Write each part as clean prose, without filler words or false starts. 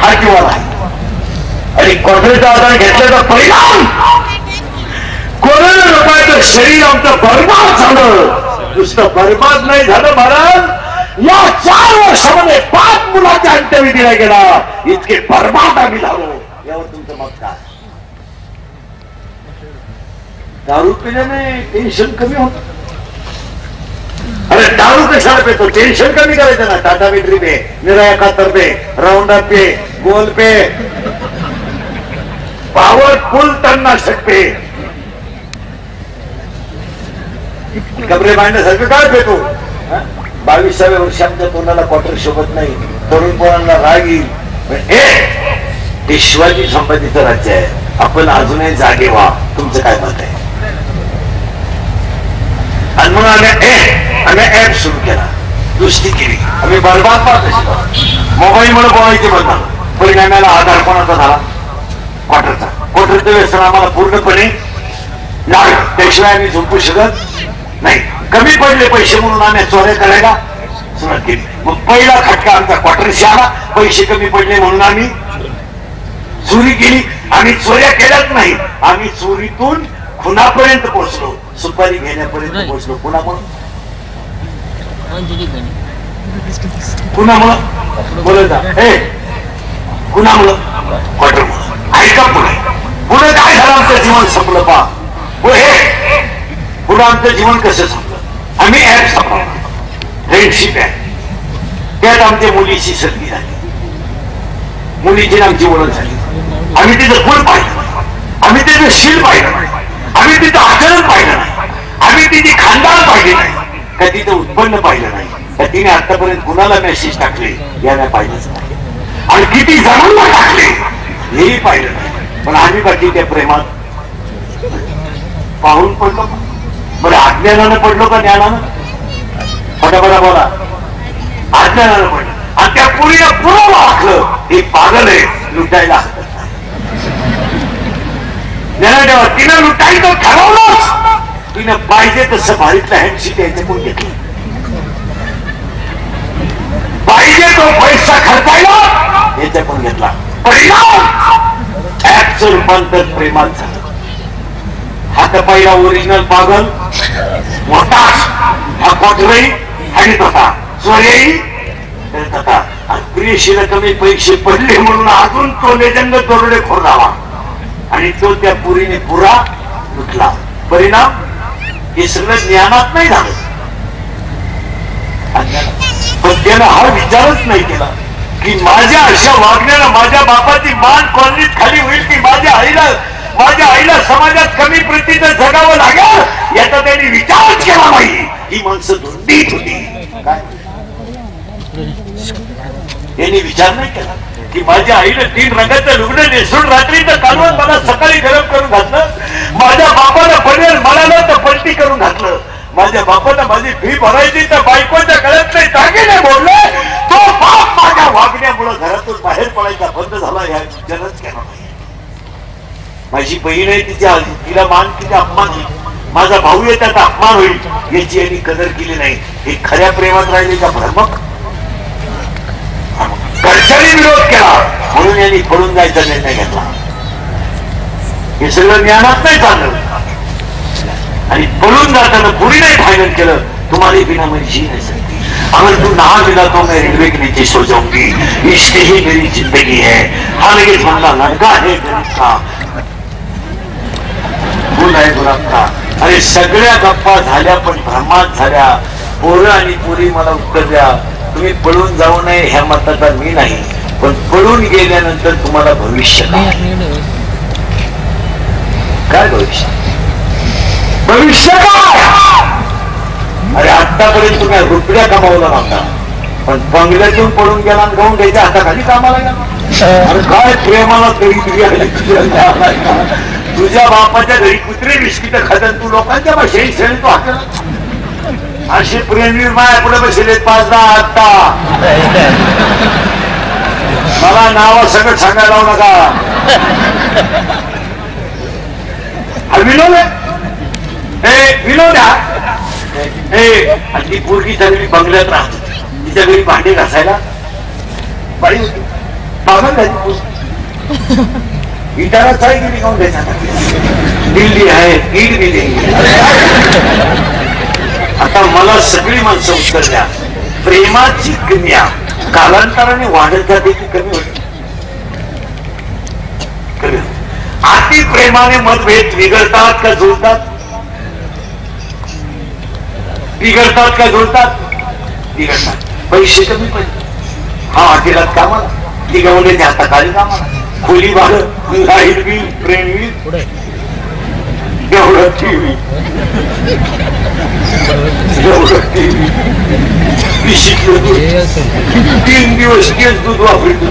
हा जीवाला आहे. आणि क्वार्टरचा आधार घेतल्याचा परिणाम कोरोना लोकांचं शरीर आमचं बरबाद झालं. नुसतं बरबाद नाही झालं महाराज, या 4 वर्षामध्ये 5 मुलांच्या अंत्यविधीला गेला. इतके बरबाद आम्ही झालो. यावर तुमचं मत काय? दारू पिल्याने टेन्शन कमी होत. अरे दारू कशाला पेतो? टेन्शन कमी करायचं ना. टाटा बॅटरी पे, निराया कातर पे, राऊंड अप पे, गोल पे, पॉवरफुल तणनाशक पे, कपडे बांधण्यासारखं काय पेतो? 22व्या वर्षी आमच्या तोंडाला क्वार्टर शोभत नाही. तरुण पोरांना राग येईल. शिवाजी संपत्तीचं राज्य आहे. आपण अजूनही जागे व्हा. तुमचं काय मत आहे? आणि मग आम्ही ऍप सुरू केला, दुरुस्ती केली. आम्ही बरबाद पाहतो. मोबाईल मुळे बोलायचे बंद झालं. परिणामाला आधार कोणाचा झाला? क्वार्टरचा. क्वार्टरचं व्यसन आम्हाला पूर्णपणे लागलं. त्याशिवाय आम्ही झोपू शकत नाही. कमी पडले पैसे म्हणून आम्ही चोऱ्या करायला सुरुवात केली. मग पहिला खटका आमचा क्वार्टरशी आला. पैसे कमी पडले म्हणून आम्ही चोरी केली. आम्ही चोऱ्या केल्याच नाही, आम्ही चोरीतून खुनापर्यंत पोहोचलो, सुपारी घेण्यापर्यंत पोहोचलो. कुणामुळं? कुणामुळं? बोलत जा. हे कुणामुळं? क्वार्टरमुळं. ऐका पुढे पुढे काय झालं? आमचं जीवन संपलं. पा हे पुढे आमचं जीवन कसं संपलं? आम्ही ऍप संपवला, फ्रेंडशिप ऍप. त्यात आमच्या मुलीची संधी झाली, मुलीची आमची ओळख झाली. आम्ही तिचं गुण पाहिलं, आम्ही तिचं शील पाहिलं, आम्ही तिचं आचरण पाहिलं नाही, आम्ही तिची खानदान पाहिली नाही, का तिचं उत्पन्न पाहिलं नाही, का तिने आतापर्यंत कुणाला मेसेज टाकले याला पाहिलंच नाही, आणि किती जणांना टाकले हेही पाहिलं नाही. पण आम्ही बाकी त्या प्रेमात पाहून पडलो. बरं अज्ञानानं पडलो का ज्ञानानं? फटाफटा बोला. अज्ञानानं पडलं. आणि त्या पुरीला पुरं वाटलं हे पागल आहे, लुटायला हरकत नाही. तिनं लुटायचं ठरवलंच. तिनं पाहिजे तसं भारीतलं हँडशीट याच्याकडून घेतलं. पाहिजे तो पैसा खर्चायला याच्याकडून घेतला. परिणाम ऍपचं रूपांतर प्रेमात झालं. हात पहिला ओरिजिनल पागल मोठा, हा क्वार्टरही हाडीत होता, चोरीही करत होता. आणि प्रियशीला कमी पैसे पडले म्हणून अजून तो लेजंड तोरडे खोरलावा, आणि तो त्या पुरीने पुरा लुटला. परिणाम हे सगळं ज्ञानात नाही झालं. पण त्यानं हा विचारच नाही केला की माझ्या अशा वागण्याला माझ्या बापाची मान कॉलनीत खाली होईल, की माझ्या आईला समाजात कमी प्रतीचं जगावं लागेल याचा त्यांनी विचारच केला नाही. ही माणसं धुंडीत होती. काय यांनी विचार नाही केला की माझ्या आईने 3 रंगाचं लुगडं नेसून रात्रीचं कालवण मला सकाळी गरम करून घातलं, माझ्या बापाला पडेल म्हणाला तर पलटी करून घातलं, माझ्या बापाला माझी फी भरायची तर बायकोच्या गळ्यात नाही दागिने बोलले. तो बाप माझ्या वागण्यामुळे घरातून बाहेर पडायचा बंद झाला. या विचारच केला नाही. माझी बहीण आहे, तिला मान किती अपमान होईल, माझा भाऊ आहे त्याचा अपमान होईल याची यांनी कदर केली नाही. हे खऱ्या प्रेमात राहिले का भ्रमक? घरच्यांनी विरोध केला म्हणून यांनी पळून जायचा निर्णय घेतला. हे सगळं ज्ञानात नाही चाललं. आणि पळून जाताना पुरी नाही फायनल केलं, तुम्हाला बिना मेरी जी नहीं सकती, अगर तू ना मिला तो मैं रेलवे के नीचे सो जाऊंगी, इश्क ही मेरी जिंदगी है, हा लगेच म्हणला लड़का है गरीब का, फूल आहे गुलाब का. अरे सगळ्या गप्पा झाल्या पण भ्रमात झाल्या. पोरं आणि पुरी मला उत्तर द्या, तुम्ही पळून जाऊ नये ह्या मताचा मी नाही, पण पळून गेल्यानंतर तुम्हाला भविष्य काय भविष्य भविष्य काय? अरे आतापर्यंत तुम्ही रुपया कमावला नव्हता, पण बंगल्यातून पळून गेला आणि गाऊन द्यायच्या हाताखाली कामाला गेला. अरे काय प्रेमाला तरी तुझ्या बापाच्या घरी कुत्रे बिस्किट खातात, तू लोकांच्या भाषेत खेळतो हाताला. अशी प्रेमवीर माया पुढे बसले 5-10 आत्ता. मला नाव सगळं सांगायला लावू नका. विनोद विनोद ती पोरगी चालली बंगल्यात राहत होती, तिच्या घरी भांडे घासायला बाई होती. पागल झाली इटाराच आहे की निघून द्यायचा दिल्ली आहे ईद भी देंगे. आता मला सगळी माणसं उत्तर द्या, प्रेमाची क्रिया कालांतराने वाढत जाते की कमी होते? अति प्रेमाने मतभेद बिघडतात का जुळतात? बिघडतात का जुळतात? बिघडतात. पैसे कमी पडले, हा हॉटेलात कामाला, ती गवले त्या हाताखाली कामाला, खोली भाडं, लाईट बिल, ट्रेन बिल, एवढं टीव्ही, एवढं टीव्ही, पिशीतलं दूध, 3 दिवस तेच दूध वापरतो.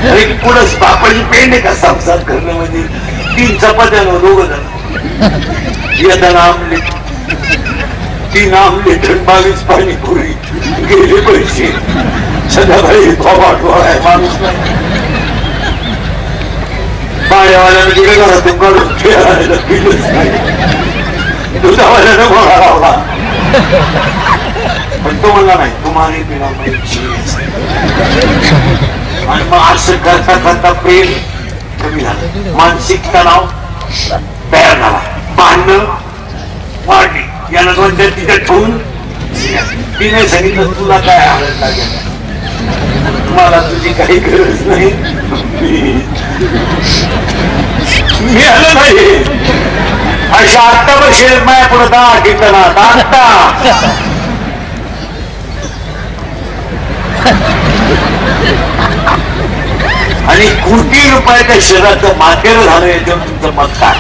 अरे पुढंच बापाची पेंड आहे का संसार करणं म्हणजे? 3 चपात्या 2 जण येताना आमलेट, 3 आमलेट 22 पाणीपुरी, गेले पैसे. संध्याकाळी आहे माणूस नाही. पाण्यावाल्यानं गेले घरातून काढून खेळायला गेलंच नाही. दुधावाल्यानं गोळा लावला, पण तो म्हणला नाही तुम्हाला पिला. आणि मग असं करता करता प्रेम कमी झालं, मानसिक तणाव तयार झाला, भांडणं वाढली. याला 2-4 तिथे ठेवून तिने सांगितलं तुला काय आवडत लागेल, मला तुझी काही गरज नाही. मी आलं नाही अशा आत्ता पण शेत माया पुढे 10 ठिकाणात आत्ता. आणि कोटी रुपयाच्या शहराचं मातेर झालं याच्यावर तुमचं मत काय?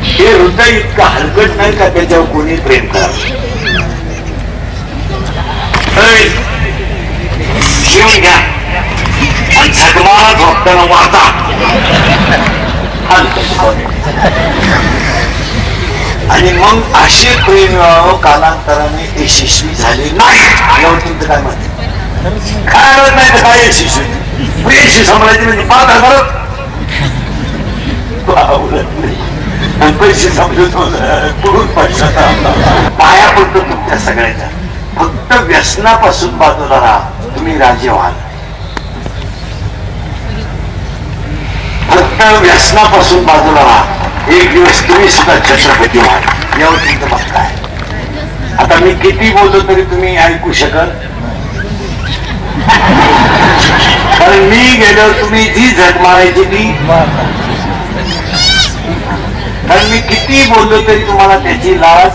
हे हृदय इतकं हलकट नाही का त्याच्यावर कोणी प्रेम करावं? शिवून घ्या आणि झगमाला झोपताना वाचा. आणि मग असे प्रेम कालांतराने यशस्वी झाले नाही यावर तुमचं काय मत? काय आवडत नाही तर काय यशस्वी? प्रेमशी सांभाळायची म्हणजे 5,000 आवडत नाही आणि पैसे समजत पुढून पैशाचा पाया पडतो तुमच्या सगळ्याच्या. फक्त व्यसनापासून बाजूला राहा, तुम्ही राजे व्हाल. फक्त व्यसनापासून बाजूला राहा, एक दिवस तुम्ही सुद्धा छत्रपती व्हाल. यावर तुमचं मत काय? आता मी किती बोलतो तरी तुम्ही ऐकू शकल, कारण मी गेल्यावर तुम्ही जी झक मारायची ती, कारण मी किती बोललो तरी तुम्हाला त्याची लाज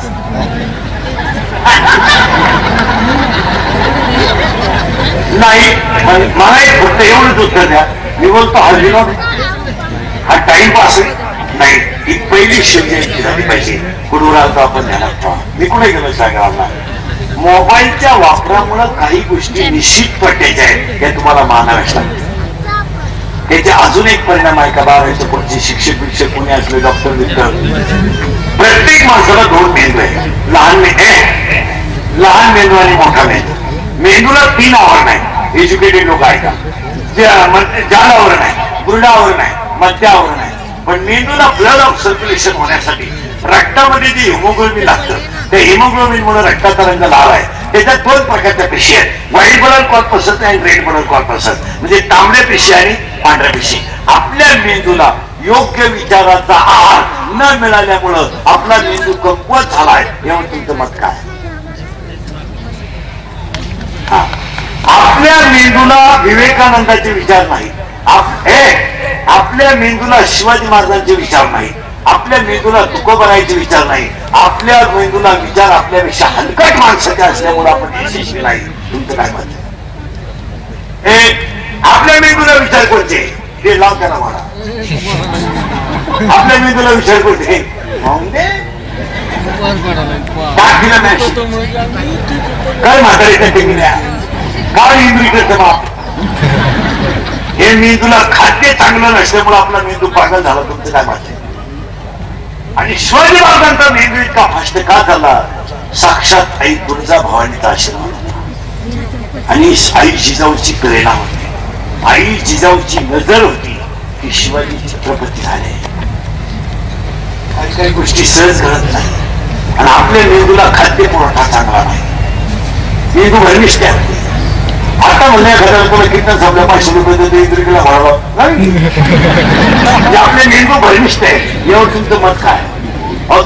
नाही. मला एक फक्त एवढंच उत्तर द्या, मी बोलतो हा विनोद, हा टाइमपास नाही. ही पहिली शिवजयंती झाली पाहिजे. गुरुराजचा आपण ध्यानात ठेवा. मी कुठे गेलो सांगा, मोबाईलच्या वापरामुळे काही गोष्टी निश्चित पडण्याच्या आहेत, त्या तुम्हाला मानाव्याच लागतात. त्याचे अजून एक परिणाम आहे का? 12वीच्या पुढचे शिक्षक कोणी असले, डॉक्टर बिक्टर, प्रत्येक माणसाला 2 मेंदू आहे. लहान मेंदू आणि मोठा मेंदू. मेंदूला 3 आवर नाही. एज्युकेटेड लोक आहे का? जाडावर नाही, गुरडावर नाही, मध्यावर नाही. पण मेंदूला ब्लड ऑफ सर्क्युलेशन होण्यासाठी रक्तामध्ये जे हिमोग्लोबिन लागतं, त्या हिमोग्लोबिन मुळे रक्ताचा रंग लाल आहे. त्याच्यात 2 प्रकारच्या पेशी आहेत, व्हाईट ब्लड कॉर्पसस आणि रेड ब्लड कॉर्पसस, म्हणजे तांबड्या पेशी आणि पांढऱ्या पेशी. आपल्या मेंदूला योग्य विचाराचा आहार न मिळाल्यामुळं आपला मेंदू कमकुवत झालाय. यावर तुमचं मत काय? आपल्या मेंदूला विवेकानंदाचे विचार नाही, आपल्या मेंदूला शिवाजी महाराजांचे विचार नाही, आपल्या मेंदूला तुकोबरायचे विचार नाही. आपल्या मेंदूला विचार आपल्यापेक्षा हलकट माणसाचे असल्यामुळे आपण यशस्वी नाही. तुमचं काय मत? आपल्या मेंदूला विचार कोणते ते लाव त्याला मला. आपल्या मेंदूला विचार कोणते काय म्हातारी काय इंद्रिय बाप. हे मेंदूला खाद्य चांगलं नसल्यामुळे आपला मेंदू पागल झाला. तुमचं काय मत? आणि शिवाजी महाराजांचा मेंदू इतका फास्ट का झाला? साक्षात आई तुळजा भवानीचा आशीर्वाद होता आणि आई जिजाऊची प्रेरणा होती, आई जिजाऊची नजर होती की शिवाजी छत्रपती झाले. काही काही गोष्टी सहज घडत नाही आणि आपल्या मेंदूला खाद्य पुरवठा चांगला नाही. मेंदू भरमिष्ट आहे, आता म्हणले एखाद्याला तुला कीर्तन संपल्या 500 रुपये देतो इंद्रिकेला भरावा आपले मेंदू भरमिष्ट आहे. एवढं तुमचं मत काय?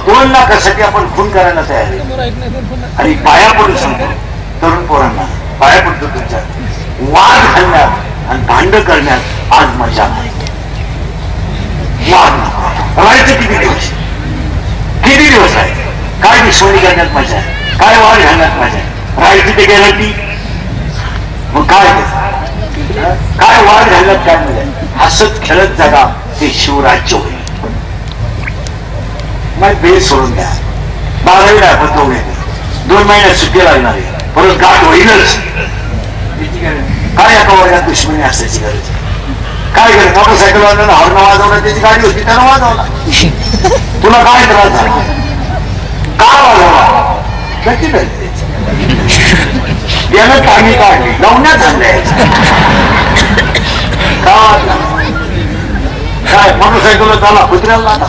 2 लाखासाठी आपण खून करायला तयार आहे. आणि पाया पडून सांगतो तरुण पोरांना, पाया पडतो तुमच्या, वाद घालण्यात आणि भांड करण्यात आज मजा नाही. वाद राहायचं किती दिवस, किती दिवस आहे? काय दुश्मनी करण्यात मजा आहे, काय वाद घालण्यात मजा आहे? राहायची ते गॅरंटी. मग काय काय वाद घालण्यात काय मजा आहे? हसत खेळत जगा, ते शिवराज्य होईल. मग बेस सोडून द्या. 12वी आपण 2 महिन्यात सुट्टी लागणार आहे, परत गाठ होईलच. काय एका वर्गात दुश्मनी असण्याची गरज? काय गरज? मोटरसायकल वाजवणं, हॉर्न वाजवणं, त्याची गाडी होती त्यानं वाजवला. तुला काय त्रास झाला? का वाजवला? त्याची त्याची यानं पाणी काढली, लावण्यात झालं काय? मोटरसायकल झाला, कुत्र्याला आता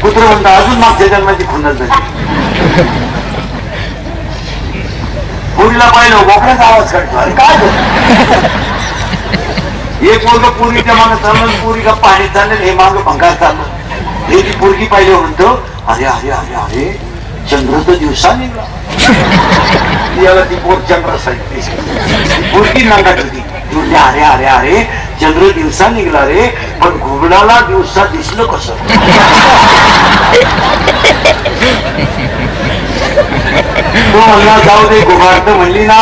कुत्र म्हणता अजून मागच्या जन्माची खुन्नस झाली. पुरीला पाहिलं बोकड्याचा आवाज काढतो. अरे काय एक पोरग पुरीच्या मागं चाललं, पुरी का पाणी चाललं, हे मागं भंगार चाललं. हे ती पोरगी पाहिलं म्हणतो अरे अरे अरे अरे चंद्र तर दिवसा निघला. याला ती पोर चंद्र सांगते. पोरगी नांगात होती. अरे अरे अरे चंद्र दिवसा निघला रे, पण घुबडाला दिवसा दिसलं कसं? तो म्हणला जाऊ दे, घुबाड तर म्हणली ना,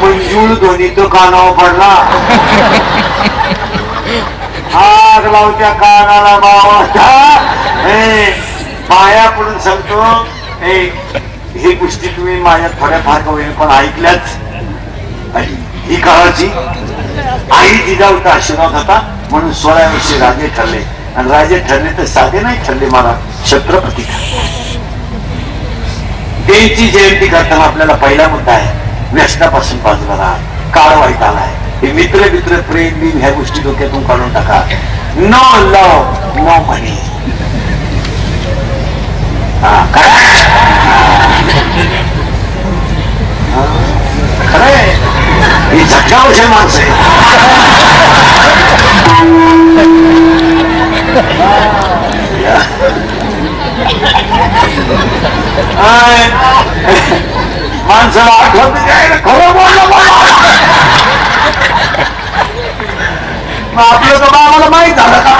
मंजूळ ध्वनी तो कानावर पडला. आग लावच्या कानाला बाबा. पाया पडून सांगतो, ही गोष्टी तुम्ही माझ्या थोड्याफार होईल पण ऐकल्याच. ही काळाची आई जिजाऊचा आशीर्वाद होता म्हणून 16 वर्षे राजे ठरले. आणि राजे ठरले तर साधे नाही ठरले, मला छत्रपती. त्यांची जयंती करताना आपल्याला पहिला मुद्दा आहे, व्यसनापासून बाजूला राहा. काळ वाईट आलाय. हे मित्र मित्र प्रेम बिन ह्या गोष्टी डोक्यातून काढून टाका. नो लव नो मनी. खरंय, ही झटकावशे माणसं आहे. माणसाला आठवत खरं बोललं. आपलं तर आम्हाला माहित झालं का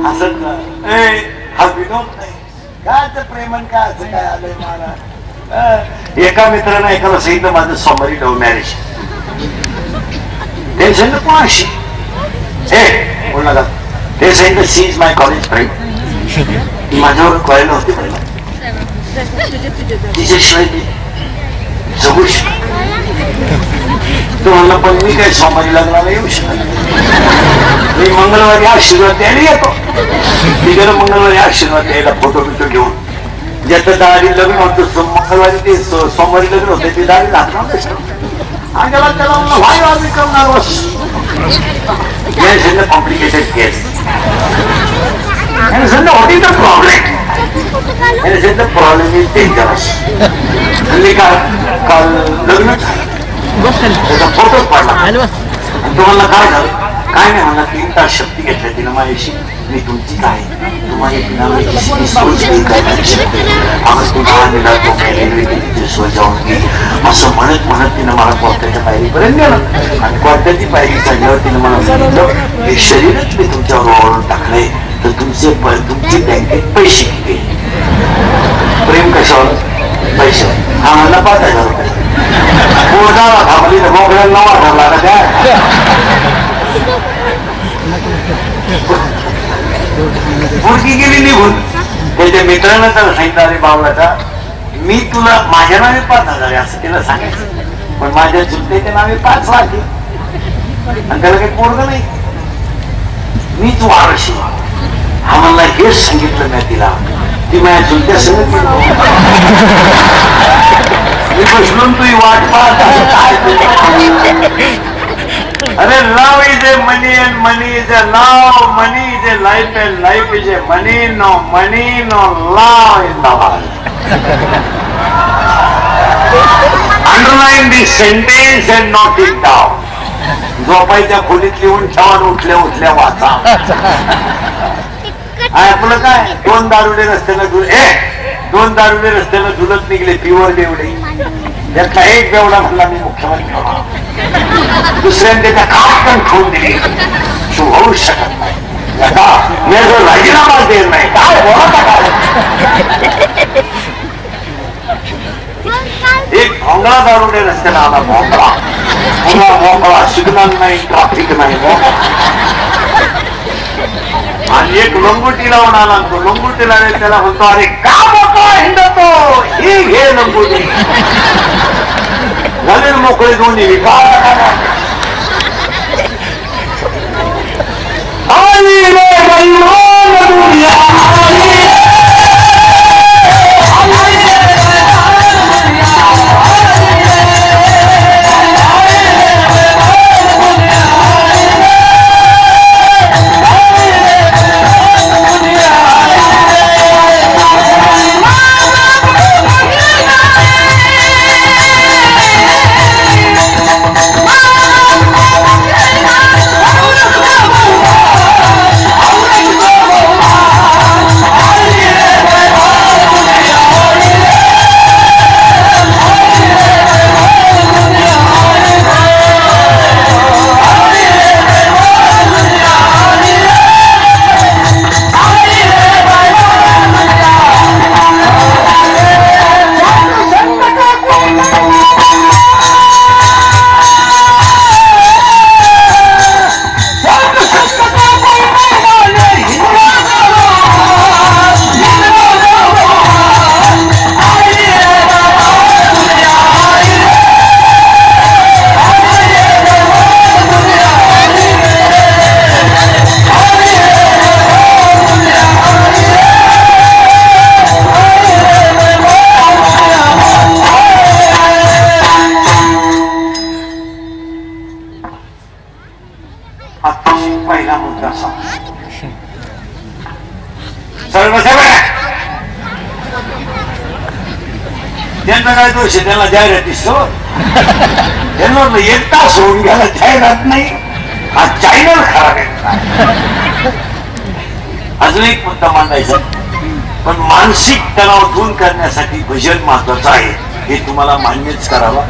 असं हा विनोद नाही. काय प्रेमन काय असं काय आलंय मला. एका मित्रानं एकाला सांगितलं माझं सोमवारी लव्ह मॅरेज. ते सांगितलं कोणाशी? हे बोलला का? ते सांगितलं शी इज माय कॉलेज फ्रेंड. माझ्यावर कळलं होते पहिला, तिच्याशिवाय मी जगू शकतो. तो म्हणला पण मी काय सोमवारी लग्नाला येऊ शकत. मी मंगळवारी आशीर्वाद द्यायला येतो. मी गेलो मंगळवारी आशीर्वाद द्यायला फोटो बिटो घेऊन. ज्याचं दाढी लग्न होतं मंगळवारी, ते सोमवारी लग्न होते, ते दाढी लागणार त्याला व्हाय आम्ही करणार बस. Complicated case. And said, what is the problem? And I said, the problem is dangerous. हल्ली काल लग्न त्याचा फोटोच पाडला. तुम्हाला काय झालं? काय नाही म्हणा, 3 तास शक्ती घेतल्या तिनं माझ्याशी. मी तुमचीच आहे, तुम्हाला असं म्हणत म्हणत तिनं मला कोर्टाच्या पायरीपर्यंत नेलं. आणि कोर्टाची पायरी चढल्यावर तिनं मला सांगितलं, हे शरीरच मी तुमच्यावर ओळून टाकलंय, तर तुमची बँकेत पैसे किती? प्रेम कशावर? पैसे. हा म्हणला 5,000 रुपये. पोटाला थांबली तर मोकळ्याला 9 ठरला का काय? मुलगी गेली निघून. त्याच्या मित्रानं तर सांगितलं, अरे बावलाचा मी तुला माझ्या नावे 5,000 आहे असं तिला सांगायचं, पण माझ्या चुलत्याच्या नावे 5 लाख आहे आणि त्याला काही पोरग नाही, मीच वारशी. हा म्हणला हेच सांगितलं मी तिला. ती माझ्या चुलत्या संगत मी बसलून तुझी वाट पाहत. अरे love is a money and money is a love. Money is a life and life is a money. No money, no love in the world. Underline the sentence and not it down. झोपायच्या खोलीत लिहून ठेवा, उठल्या उठल्या वाचा. आपलं काय, दोन दारुडे रस्त्यानं झुलत निघले, प्युअर बेवडे. त्यातला एक बेवडा म्हणला मी मुख्यमंत्री होणार, दुसऱ्याने त्याच्या कापकन ठेवून दिली. तू होऊ शकत नाही, मी जो राजीनामा देत नाही. काय बोलता एक भोंगळा दारुडे रस्त्याला आला, मोकळा सिग्नल नाही, ट्रॅफिक नाही, आणि एक लंगोटी लावून आला. तो लंगोटी लावले, त्याला म्हणतो अरे का मोकळा हिंडतो, ही घे लंगोटी. झाले मोकळे दोन्ही. त्यांना काय दोष आहे, त्यांना जाहिरात दिसतो. त्यांना एक तास होऊन गेला जाहिरात नाही, हा चॅनल खराब आहे. अजून एक मुद्दा मांडायचा, पण मानसिक तणाव दूर करण्यासाठी भजन महत्वाचं आहे, हे तुम्हाला मान्यच करावं.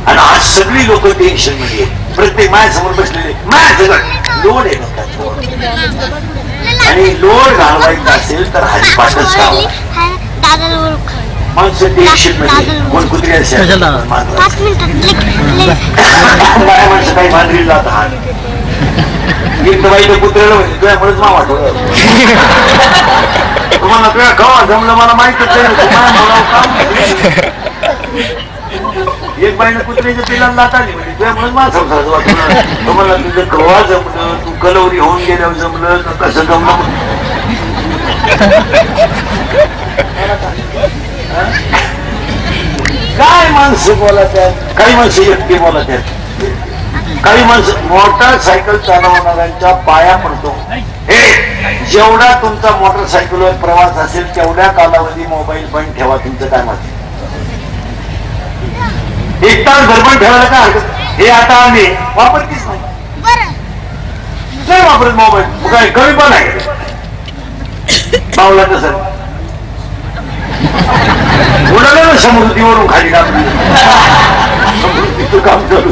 आणि आज सगळी लोक टेन्शन मध्ये, प्रत्येक माझ्यासमोर बसलेले, माझ्यासमोर लोड आहे नका. आणि लोड घालवायचा असेल तर हरिपाठच करावं. माणसं टेन्शन मध्ये, कोण कुत्री असेल माणसं काही मांजरी जात आहात. एक बाई कुत्र्याला म्हणजे तुझ्यामुळेच मा वाटवलं. तुम्हाला तुझ्या कवा जमलं मला माहितच नाही. एक बाईनं कुत्र्याच्या पिलाला लात आली म्हणजे तुझ्यामुळेच मला संसाराचं वाटलं. तुम्हाला तुझं कवा जमलं, तू कलवरी होऊन गेल्यावर जमलं, कसं जमलं. काय माणसं बोलत आहेत, काही माणसं एकटी बोलत आहेत, काही माणसं मोटरसायकल चालवणाऱ्यांच्या पाया पडतो. हे जेवढा तुमचा मोटरसायकलवर प्रवास असेल तेवढ्या कालावधी मोबाईल बंद ठेवा. तुमचं काय मत? एक तास बंद ठेवायला काय हरकत? हे आता आम्ही वापरतीच नाही वापरत मोबाईल. काय कमी पण आहे पावला तसं उडालं ना समृद्धीवरून खाली टाकली. समृद्धीचं काम चालू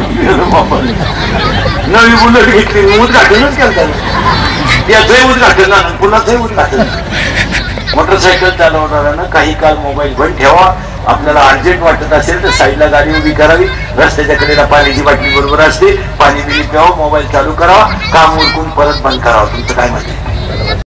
नवी बुलेट घेतली, उद्घाटनच केलं. त्याचंही उद्घाटन झालं, पुन्हाचंही उद्घाटन. मोटरसायकल चालवणाऱ्यानं काही काळ मोबाईल बंद ठेवा. आपल्याला अर्जंट वाटत असेल तर साईडला गाडी उभी करावी, रस्त्याच्या कडेला पाण्याची बाटली बरोबर असते, पाणी बिणी प्यावं, मोबाईल चालू करावा, काम उरकून परत बंद करावं. तुमचं काय म्हणते?